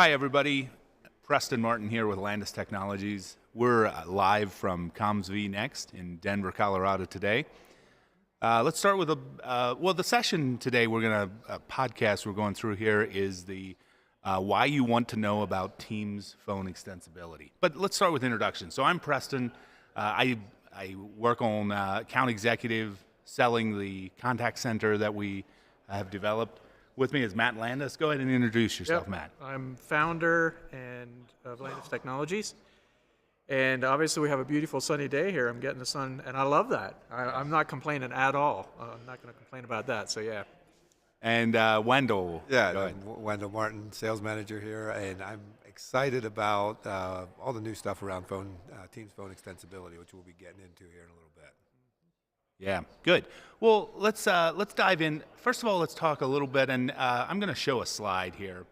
Hi, everybody. Preston Martin here with Landis Technologies. We're live from Comms vNext in Denver, Colorado today. Let's start with the session today podcast we're going through here is the why you want to know about Teams phone extensibility. But let's start with introduction. So I'm Preston. I work on account executive selling the contact center that we have developed. With me is Matt Landis. Go ahead and introduce yourself, Matt. I'm founder of Landis Technologies. And obviously we have a beautiful sunny day here. I'm getting the sun, and I love that. I'm not complaining at all. I'm not going to complain about that, so yeah. And Wendell. Yeah, I'm Wendell Martin, sales manager here, and I'm excited about all the new stuff around Teams phone extensibility, which we'll be getting into here in a little bit. Yeah, good. Well, let's dive in. First of all, let's talk a little bit, and I'm going to show a slide here.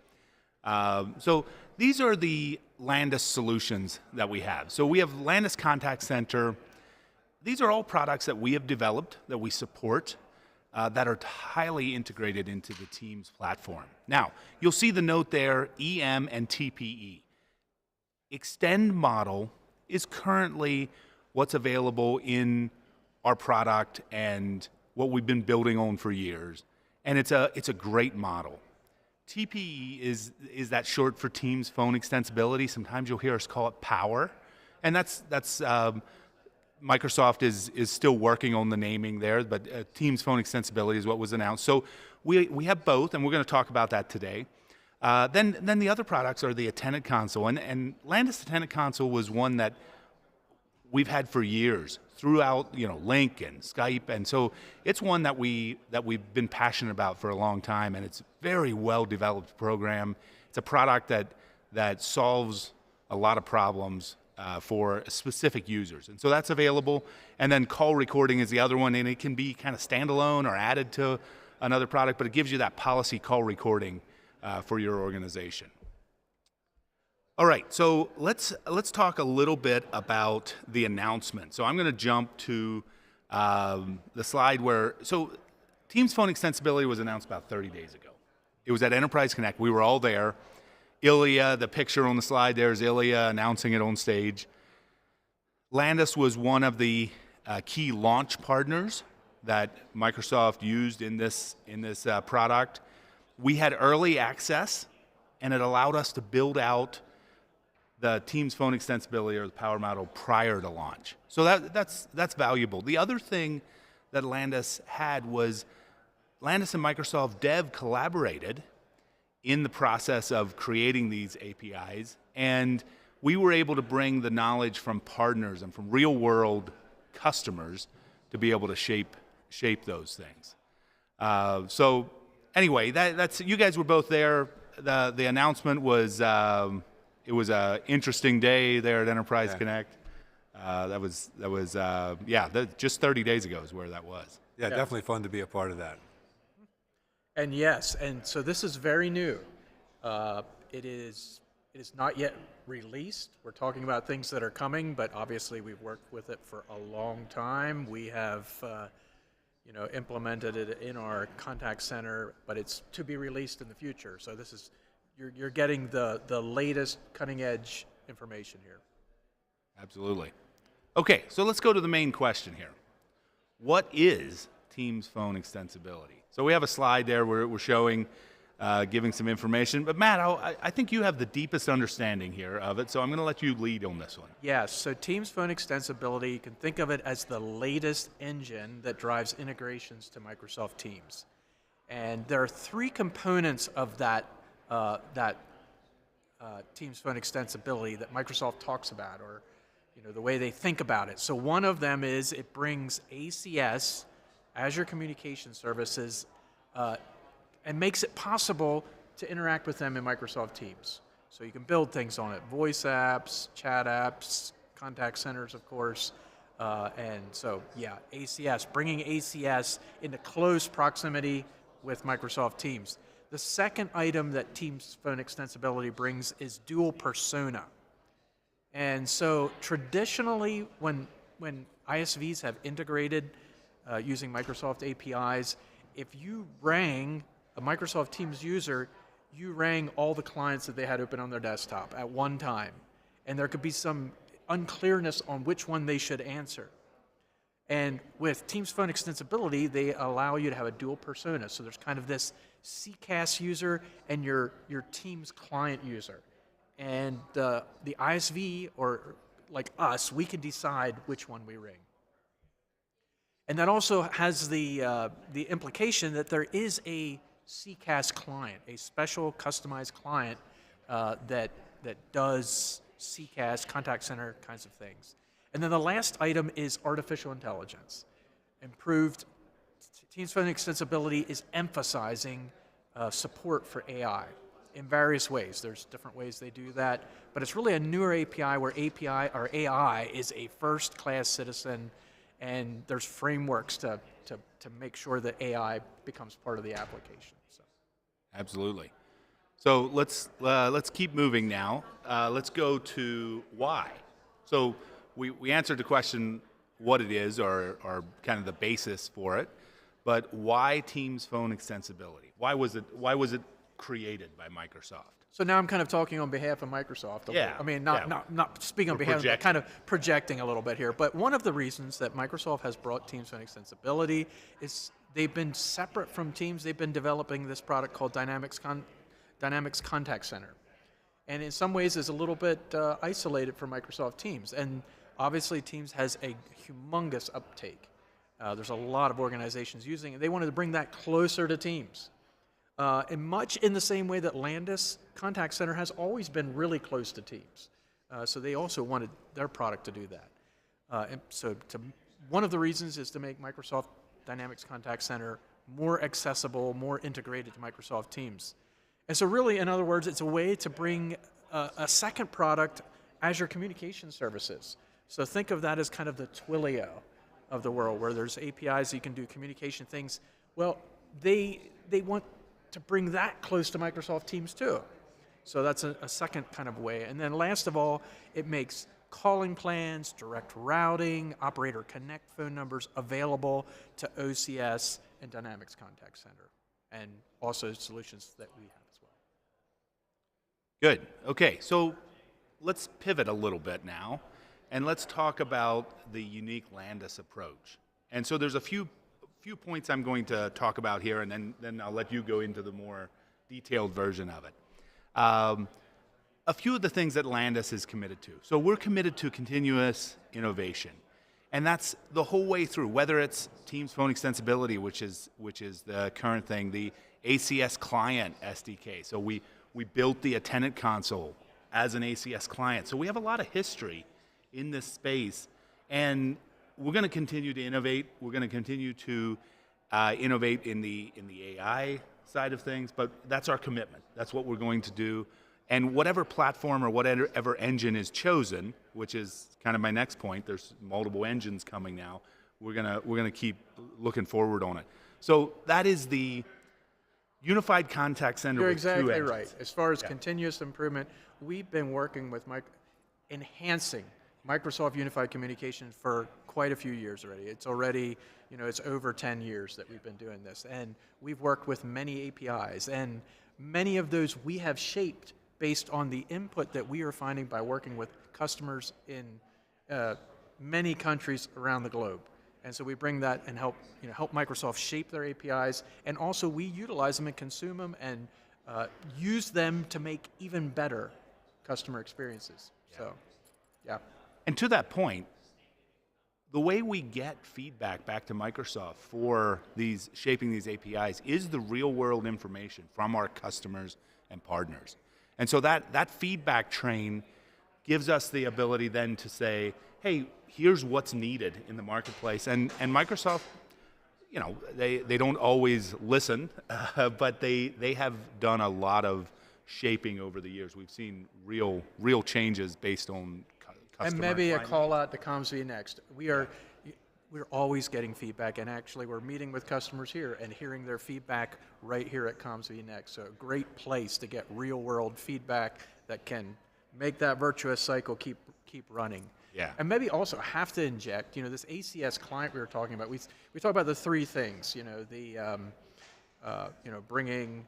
So these are the Landis solutions that we have. So we have Landis Contact Center. These are all products that we have developed, that we support, that are highly integrated into the Teams platform. Now, you'll see the note there, EM and TPE. Extend model is currently what's available in our product and what we've been building on for years, and it's a great model. TPE is that short for Teams phone extensibility. Sometimes you'll hear us call it Power, and that's Microsoft is still working on the naming there, but Teams phone extensibility is what was announced. So we have both, and we're going to talk about that today. Then the other products are the Attendant Console, and Landis Attendant Console was one that we've had for years throughout, Link and Skype, and so it's one that we've been passionate about for a long time, and it's a very well developed program. It's a product that solves a lot of problems for specific users, and so that's available. And then call recording is the other one, and it can be kind of standalone or added to another product, but it gives you that policy call recording for your organization. All right, so let's talk a little bit about the announcement. So I'm going to jump to the slide so Teams phone extensibility was announced about 30 days ago. It was at Enterprise Connect. We were all there. Ilya, the picture on the slide there is Ilya announcing it on stage. Landis was one of the key launch partners that Microsoft used in this product. We had early access, and it allowed us to build out the Teams phone extensibility or the Power model prior to launch. So that's valuable. The other thing that Landis had was Landis and Microsoft Dev collaborated in the process of creating these APIs, and we were able to bring the knowledge from partners and from real world customers to be able to shape those things. So anyway, that's you guys were both there. The announcement was it was an interesting day there at Enterprise Connect. That was just 30 days ago is where that was. Yeah, definitely fun to be a part of that. And yes, and so this is very new. It is not yet released. We're talking about things that are coming, but obviously we've worked with it for a long time. We have implemented it in our contact center, but it's to be released in the future. So this is you're getting the latest cutting edge information here. Absolutely. Okay, so let's go to the main question here. What is Teams Phone Extensibility? So we have a slide there where we're showing, giving some information. But Matt, I think you have the deepest understanding here of it, so I'm going to let you lead on this one. Yes, so Teams Phone Extensibility, you can think of it as the latest engine that drives integrations to Microsoft Teams. And there are three components of that Teams Phone Extensibility that Microsoft talks about, or the way they think about it. So one of them is it brings ACS, Azure Communication Services, and makes it possible to interact with them in Microsoft Teams. So you can build things on it, voice apps, chat apps, contact centers, of course. And so, yeah, ACS, bringing ACS into close proximity with Microsoft Teams. The second item that Teams Phone Extensibility brings is dual persona. And so traditionally, when ISVs have integrated using Microsoft APIs, if you rang a Microsoft Teams user, you rang all the clients that they had open on their desktop at one time. And there could be some unclearness on which one they should answer. And with Teams Phone Extensibility, they allow you to have a dual persona. So there's kind of this CCAS user and your Teams client user. And the ISV, or like us, we can decide which one we ring. And that also has the implication that there is a CCAS client, a special customized client that does CCAS, contact center kinds of things. And then the last item is artificial intelligence. Improved Teams Phone Extensibility is emphasizing support for AI in various ways. There's different ways they do that, but it's really a newer API where AI is a first-class citizen, and there's frameworks to make sure that AI becomes part of the application. So. Absolutely. So let's keep moving now. Let's go to why. So we answered the question what it is, or kind of the basis for it, but why Teams Phone Extensibility? Why was it created by Microsoft? So now I'm kind of talking on behalf of Microsoft. Yeah. I mean, not speaking on behalf, but kind of projecting a little bit here. But one of the reasons that Microsoft has brought Teams Phone Extensibility is they've been separate from Teams. They've been developing this product called Dynamics Contact Center. And in some ways is a little bit isolated from Microsoft Teams. And obviously Teams has a humongous uptake. There's a lot of organizations using it. They wanted to bring that closer to Teams. And much in the same way that Landis Contact Center has always been really close to Teams. So they also wanted their product to do that. And so one of the reasons is to make Microsoft Dynamics Contact Center more accessible, more integrated to Microsoft Teams. And so really, in other words, it's a way to bring a second product, Azure Communication Services. So think of that as kind of the Twilio of the world, where there's APIs you can do communication things. Well, they want to bring that close to Microsoft Teams too. So that's a second kind of way. And then last of all, it makes calling plans, direct routing, operator connect phone numbers available to OCS and Dynamics Contact Center, and also solutions that we have as well. Good. Okay, so let's pivot a little bit now, and let's talk about the unique Landis approach. And so there's a few points I'm going to talk about here, and then I'll let you go into the more detailed version of it. A few of the things that Landis is committed to. So we're committed to continuous innovation, and that's the whole way through. Whether it's Teams Phone Extensibility, which is the current thing, the ACS client SDK. So we built the attendant console as an ACS client. So we have a lot of history in this space, and we're going to continue to innovate. We're going to continue to innovate in the AI side of things, but that's our commitment. That's what we're going to do. And whatever platform or whatever engine is chosen, which is kind of my next point, there's multiple engines coming now. We're gonna keep looking forward on it. So that is the unified contact center. You're with two exactly engines. right. As far as continuous improvement, we've been working with enhancing Microsoft Unified Communications for quite a few years already. It's already, it's over 10 years that we've been doing this. And we've worked with many APIs, and many of those we have shaped based on the input that we are finding by working with customers in many countries around the globe. And so we bring that and help Microsoft shape their APIs, and also we utilize them and consume them and use them to make even better customer experiences. Yeah. So, yeah. And to that point, the way we get feedback back to Microsoft for shaping these APIs is the real world information from our customers and partners. And so that feedback train gives us the ability then to say, hey, here's what's needed in the marketplace. And Microsoft, they don't always listen, but they have done a lot of shaping over the years. We've seen real changes based on customer. And maybe a call out to Comms vNext. We're always getting feedback, and actually we're meeting with customers here and hearing their feedback right here at Comms vNext. So a great place to get real world feedback that can make that virtuous cycle keep running. Yeah. And maybe also have to inject, this ACS client we were talking about. We talk about the three things, bringing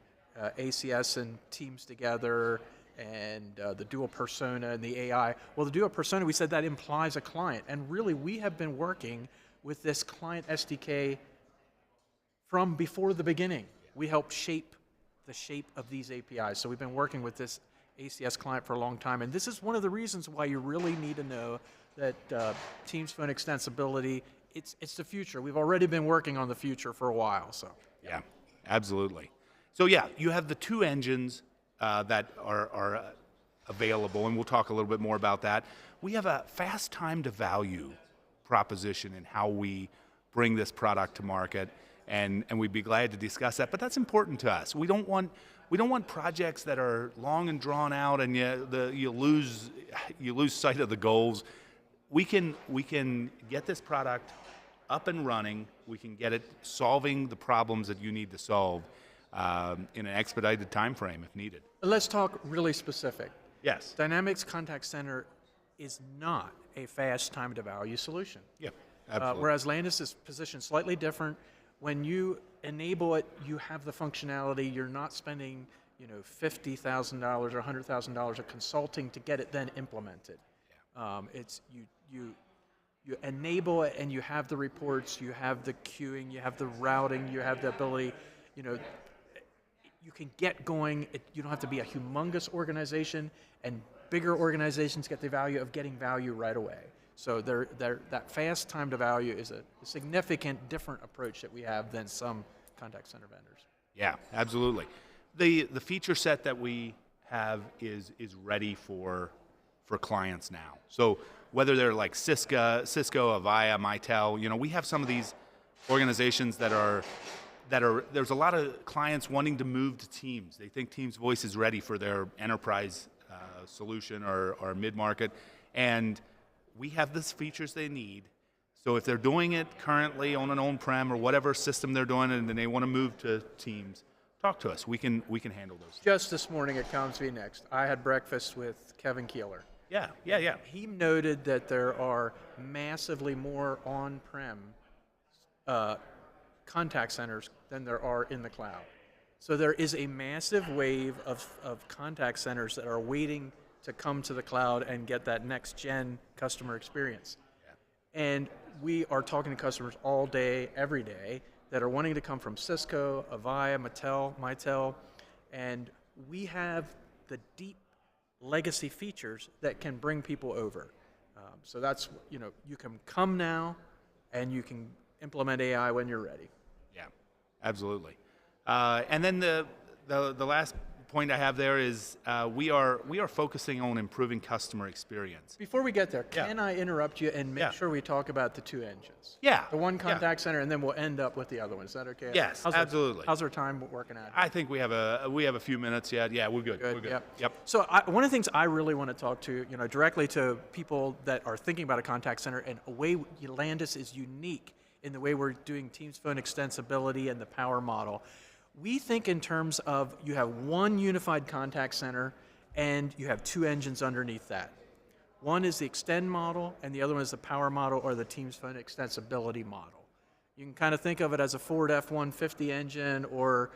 ACS and Teams together, and the dual persona and the AI. Well, the dual persona, we said that implies a client, and really we have been working with this client SDK from before the beginning. We helped shape the shape of these APIs. So we've been working with this ACS client for a long time, and this is one of the reasons why you really need to know that Teams Phone Extensibility, it's the future. We've already been working on the future for a while. So yeah, absolutely. So yeah, you have the two engines that are available, and we'll talk a little bit more about that. We have a fast time to value proposition in how we bring this product to market, and we'd be glad to discuss that. But that's important to us. We don't want projects that are long and drawn out, and you lose sight of the goals. We can get this product up and running. We can get it solving the problems that you need to solve in an expedited time frame if needed. let's talk really specific. Yes. Dynamics Contact Center is not a fast time to value solution. Yeah, absolutely. Whereas Landis is positioned slightly different. When you enable it, you have the functionality. You're not spending, $50,000 or $100,000 of consulting to get it then implemented. Yeah. It's you enable it, and you have the reports, you have the queuing, you have the routing, you have the ability. You can get going. You don't have to be a humongous organization, and bigger organizations get the value of getting value right away. So that fast time to value is a significant different approach that we have than some contact center vendors. Yeah, absolutely. The feature set that we have is ready for clients now. So whether they're like Cisco, Avaya, Mitel, we have some of these organizations that are there's a lot of clients wanting to move to Teams. They think Teams Voice is ready for their enterprise solution or mid-market, and we have the features they need. So if they're doing it currently on an on-prem or whatever system they're doing, and then they want to move to Teams, talk to us. We can handle those. Just this morning at Comms vNext, I had breakfast with Kevin Keeler. Yeah. He noted that there are massively more on-prem contact centers than there are in the cloud. So there is a massive wave of contact centers that are waiting to come to the cloud and get that next-gen customer experience. Yeah. And we are talking to customers all day, every day, that are wanting to come from Cisco, Avaya, Mitel, and we have the deep legacy features that can bring people over. So that's, you can come now, and you can implement AI when you're ready. Yeah, absolutely. And then the last point I have there is we are focusing on improving customer experience. Before we get there, Yeah. can I interrupt you and make Yeah. sure we talk about the two engines? Yeah, The one yeah. contact center, and then we'll end up with the other one. Is that okay? Yes, absolutely. How's our time working out? I think we have a few minutes yet. Yeah, we're good. We're good. Yep. So one of the things I really want to talk to, directly to people that are thinking about a contact center, and a way Landis is unique in the way we're doing Teams Phone extensibility and the power model. We think in terms of you have one unified contact center and you have two engines underneath that. One is the extend model and the other one is the power model or the Teams Phone extensibility model. You can kind of think of it as a Ford F-150 engine or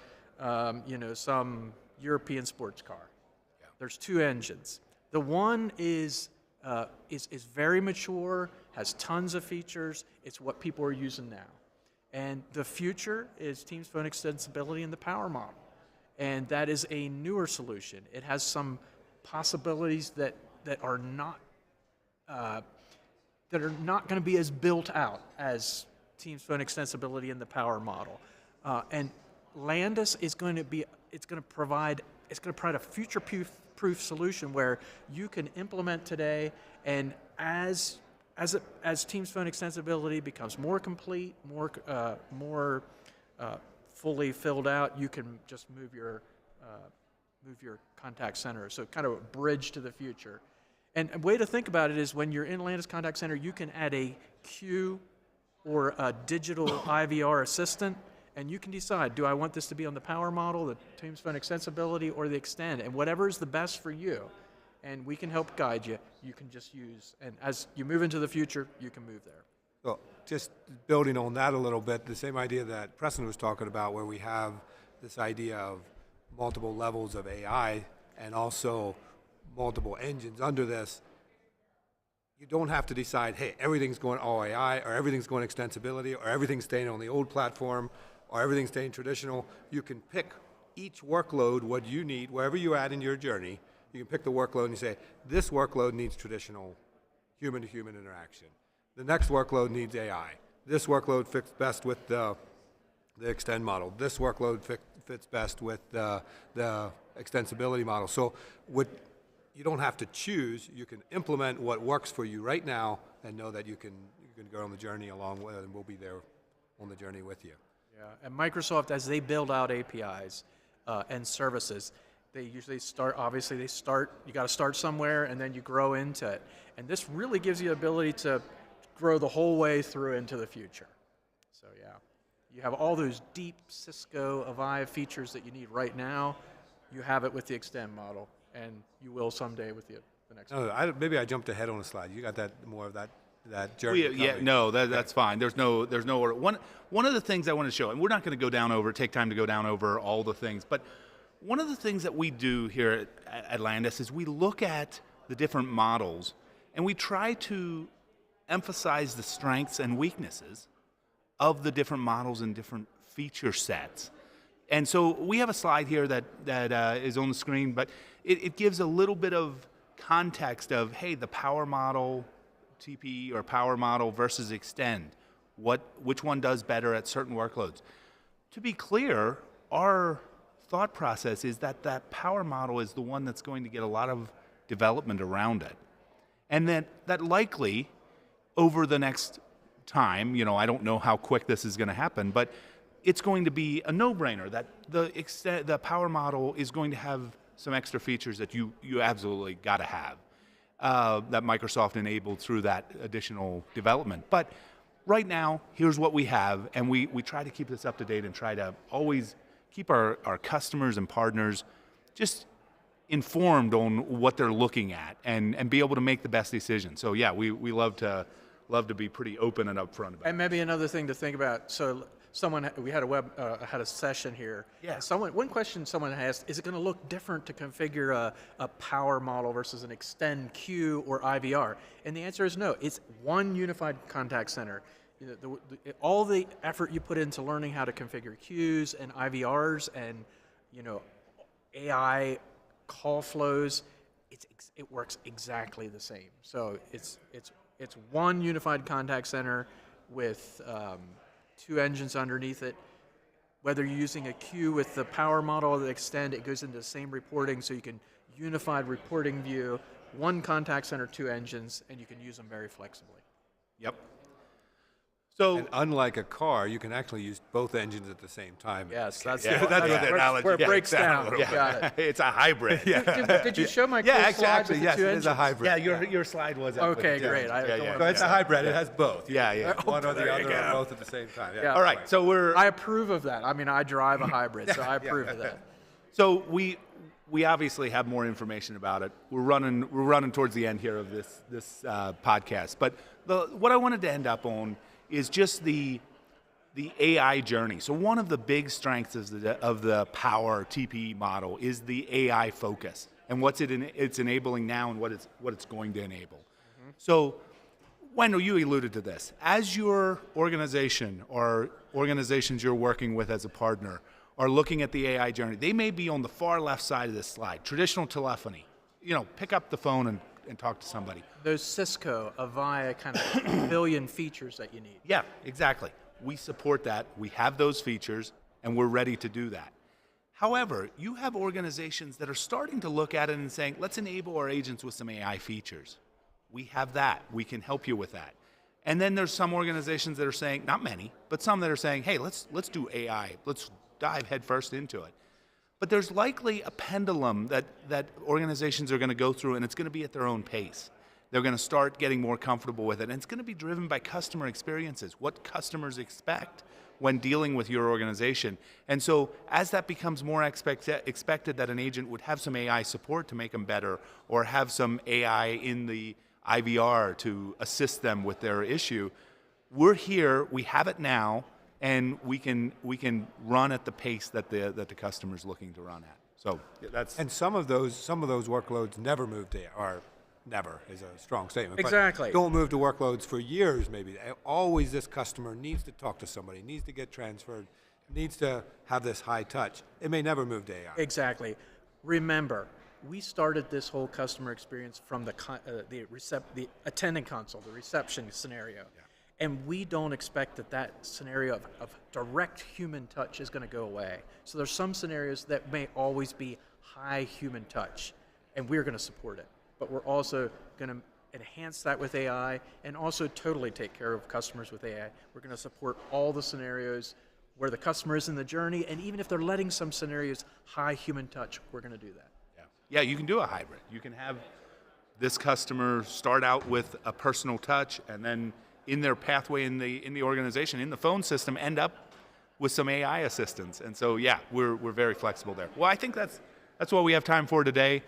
some European sports car. Yeah. There's two engines. The one is very mature, has tons of features. It's what people are using now. And the future is Teams Phone extensibility in the power model. And that is a newer solution. It has some possibilities that are not going to be as built out as Teams Phone extensibility in the power model. And Landis is going to provide a future-proof solution where you can implement today, and as Teams Phone extensibility becomes more complete, more fully filled out, you can just move your contact center. So kind of a bridge to the future. And a way to think about it is when you're in Landis Contact Center, you can add a queue or a digital IVR assistant, and you can decide, do I want this to be on the power model, the Teams Phone extensibility, or the extend, and whatever is the best for you. And we can help guide you. You can just use, and as you move into the future, you can move there. Well, just building on that a little bit, the same idea that Preston was talking about, where we have this idea of multiple levels of AI and also multiple engines under this. You don't have to decide, hey, everything's going all AI, or everything's going extensibility, or everything's staying on the old platform, or everything's staying traditional. You can pick each workload, what you need, wherever you're at in your journey. You can pick the workload and you say, this workload needs traditional human-to-human interaction. The next workload needs AI. This workload fits best with the extend model. This workload fits best with the extensibility model. So you don't have to choose. You can implement what works for you right now and know that you can go on the journey along with it, and we'll be there on the journey with you. Yeah, and Microsoft, as they build out APIs and services, they usually start, you got to start somewhere and then you grow into it. And this really gives you the ability to grow the whole way through into the future. So yeah, you have all those deep Cisco Avaya features that you need right now. You have it with the extend model, and you will someday with the next one. Maybe I jumped ahead on a slide. You got more of that journey. That's fine. There's no order. One of the things I want to show, and we're not going to take time to go down over all the things, but one of the things that we do here at Landis is we look at the different models and we try to emphasize the strengths and weaknesses of the different models and different feature sets. And so we have a slide here that is on the screen, but it gives a little bit of context of, hey, the power model, TPE or power model versus extend. Which one does better at certain workloads? To be clear, our thought process is that power model is the one that's going to get a lot of development around it. And that likely, over the next time, I don't know how quick this is going to happen, but it's going to be a no-brainer that the power model is going to have some extra features that you absolutely got to have that Microsoft enabled through that additional development. But right now, here's what we have, and we try to keep this up to date and try to always keep our customers and partners just informed on what they're looking at and be able to make the best decision. So yeah, we love to be pretty open and upfront about it. And maybe another thing to think about. So we had a session here. Yeah. One question someone asked: is it going to look different to configure a power model versus an extend queue or IVR? And the answer is no. It's one unified contact center. All the effort you put into learning how to configure queues and IVRs and AI call flows, it works exactly the same. So it's one unified contact center with two engines underneath it. Whether you're using a queue with the power model or the extend, it goes into the same reporting, so you can unified reporting view, one contact center, two engines, and you can use them very flexibly. Yep. So And unlike a car, you can actually use both engines at the same time. Yes, that's, Yeah, the, that's that's the where, analogy. where it Yeah, breaks exactly. down. Got it. it's a hybrid. Did you show my Yeah, cool slide actually, with the yes, two it engines? is a hybrid. Yeah, your slide was up. Okay, with the great. engine. I Yeah, don't yeah, wanna So it's a hybrid. It has both. yeah, yeah. One or the There you other, or go. both at the same time. Yeah. All right, so we're I approve of that. I mean, I drive a hybrid, so I approve of that. so we obviously have more information about it. We're running towards the end here of this podcast. But what I wanted to end up on is just the AI journey. So one of the big strengths of the Power TPE model is the AI focus and it's enabling now and what it's going to enable. So Wendell, you alluded to this. As your organization or organizations you're working with as a partner are looking at the AI journey, they may be on the far left side of this slide, traditional telephony. Pick up the phone and talk to somebody. Those Cisco, Avaya kind of billion features that you need. Yeah, exactly. We support that. We have those features, and we're ready to do that. However, you have organizations that are starting to look at it and saying, let's enable our agents with some AI features. We have that. We can help you with that. And then there's some organizations that are saying, not many, but some that are saying, hey, let's do AI. Let's dive headfirst into it. But there's likely a pendulum that organizations are going to go through, and it's going to be at their own pace. They're going to start getting more comfortable with it, and it's going to be driven by customer experiences, what customers expect when dealing with your organization. And so as that becomes more expected that an agent would have some AI support to make them better, or have some AI in the IVR to assist them with their issue, we're here, we have it now, and we can run at the pace that the customer's looking to run at. So that's And some of those workloads never move to, or never is a strong statement. but Exactly. don't move to workloads for years, maybe. Always this customer needs to talk to somebody, needs to get transferred, needs to have this high touch. It may never move to AI. Exactly. Remember, we started this whole customer experience from the attendant console, the reception scenario. And we don't expect that scenario of direct human touch is going to go away. So there's some scenarios that may always be high human touch, and we're going to support it. But we're also going to enhance that with AI and also totally take care of customers with AI. We're going to support all the scenarios where the customer is in the journey, and even if they're letting some scenarios high human touch, we're going to do that. Yeah, you can do a hybrid. You can have this customer start out with a personal touch, and then in their pathway in the organization, in the phone system, end up with some AI assistance. And so, yeah, we're very flexible there. Well, I think that's what we have time for today.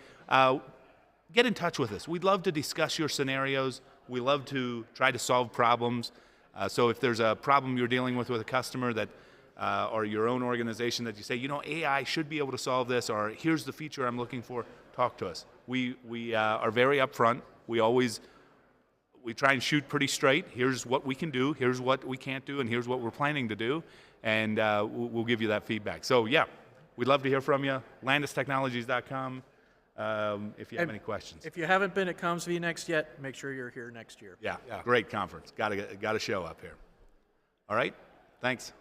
Get in touch with us. We'd love to discuss your scenarios. We love to try to solve problems. So if there's a problem you're dealing with a customer that, or your own organization that you say, AI should be able to solve this, or here's the feature I'm looking for, talk to us. We are very upfront. We try and shoot pretty straight. Here's what we can do, here's what we can't do, and here's what we're planning to do, and we'll give you that feedback. So yeah, we'd love to hear from you. LandisTechnologies.com if you have any questions. If you haven't been at Comms vNext yet, make sure you're here next year. Yeah, great conference. Got to show up here. All right, thanks.